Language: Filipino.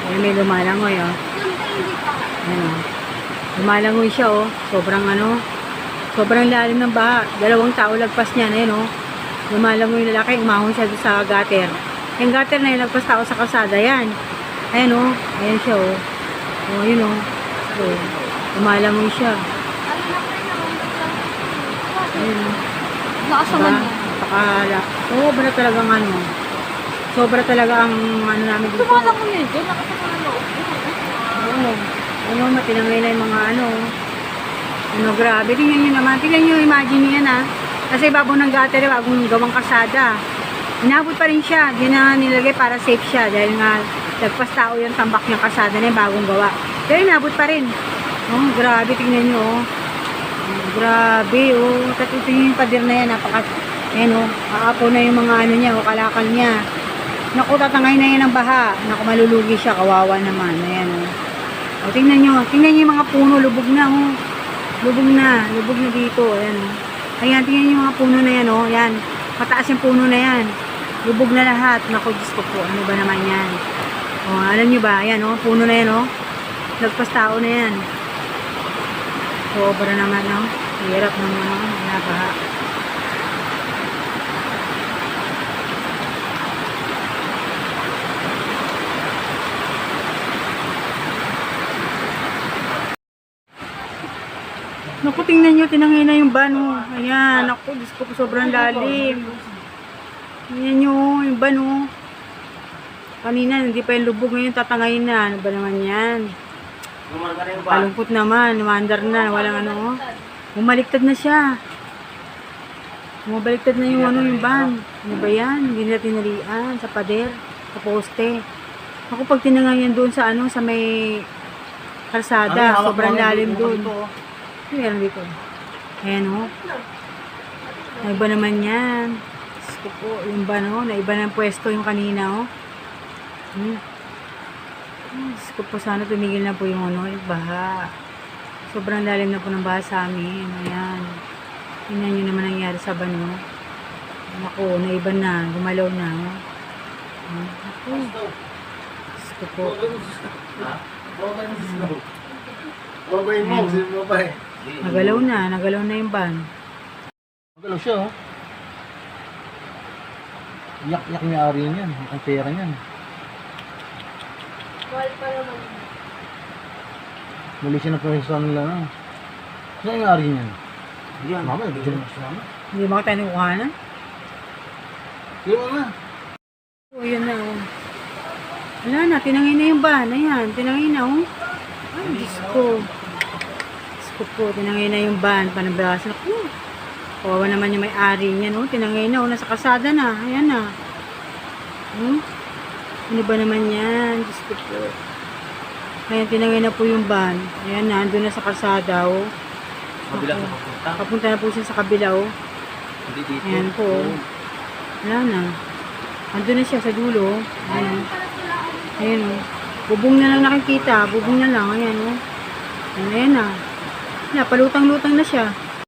Ayan, may lumalangoy, oh. Ayan, oh. Lumalangoy siya, oh. Sobrang lalim ng baha. 2 tao lagpas niya, ayan, oh. Lumalangoy yung lalaki, umahon siya sa gutter. Yung gutter na yun, lagpas tao sa kalsada, yan. Ayan, oh. Ayan siya, oh. Oh, yun, oh. So, lumalangoy siya. Ayan, oh. Nakasaman niya. Napakala. Sobra talagang sobra talaga ang namin dito. Sumala ko yun. Diyan nakasaman na loob. Oo. Matinangay na yung mga grabe. Tingnan nyo naman. Tingnan nyo, imagine nyo yan, Kasi bago ng gutter, bagong gawang kasada. Inabot pa rin siya. Di na nilagay para safe siya. Dahil nga, lagpas tao yung tambak niyang kasada na yung bagong gawa. Pero inabot pa rin. Oh, grabe. Tingnan nyo, oh. Grabe, oh. Tapos tingnan yung pader na yan. Ayan, oh. Aapo na yung mga niya, oh, kalakal niya. Naku, tatangay na yan ng baha. Naku, malulugi siya. Kawawa naman. Ayan, oh. O, tingnan nyo. Tingnan nyo yung mga puno. Lubog na, oh. Lubog na dito. Ayan, oh. Ayan, tingnan nyo yung mga puno na yan, oh. Ayan. Mataas yung puno na yan. Lubog na lahat. Naku, Diyos ko po. Ano ba naman yan? O, alam nyo ba? Ayan, oh. Puno na yan, oh. Lagpas tao na yan. Sobra naman, oh. Hirap ng baha. Naku, tingnan nyo, tinangay na yung van, oh. Ayan, naku, Diyos ko, sobrang lalim. Tingnan nyo, yung van, oh. Kanina, hindi pa yung lubog, ngayon tatangay na. Ano ba naman yan? Kalungkot naman, umandar na, walang oh. Bumaliktad na siya. Bumaliktad na yung yung van. Ano ba yan? Hindi nila tinalian, sa pader, sa poste. Ako pag tinangayan doon sa sa may kalsada, sobrang lalim doon. Meron dito. Ayan, oh. Naiba naman yan. Gusto po, yung ba, no? Naiba ng pwesto yung kanina, oh. Gusto po, sana tumigil na po yung yung baha. Sobrang lalim na po ng baha sa amin. Ayan. Tingnan nyo naman nangyari sa bano. Naku, naiba na. Gumalaw na, oh. Naku. Gusto po. Nagalaw na yung van. Nagalaw siya, oh. Yak-yak niya ari niyan, ang pera niyan. Wal pa naman. Muli siya na pwesto nila, no? Saan yung ari niyan? Yan. Mama, dyan mo siya, mama. Hindi ba tayo nakuhanan? Sige mo na. Oh, yun na, oh. Wala na, tinangay na yung van. Ayan, tinangay na, oh. Ay, Diyos ko. Tinangay na yung van, panabrasan. Kawawa naman yung may-ari niya, no? Tinangay na, oh, nasa kasada na. Ayan na. Ano ba naman yan? Diyos ko po. Ayan, tinangay na po yung van. Ayan na, andun na sa kasada, oh. Kabila sa papunta. Papunta na po siya sa kabila, oh. Hindi dito. Ayan po, oh. Wala na. Andun na siya sa dulo, oh. Ayan, oh. Ayan, oh. Bubong na lang nakikita. Bubong na lang. Ayan, oh. Ayan na. Palutang-lutang na siya.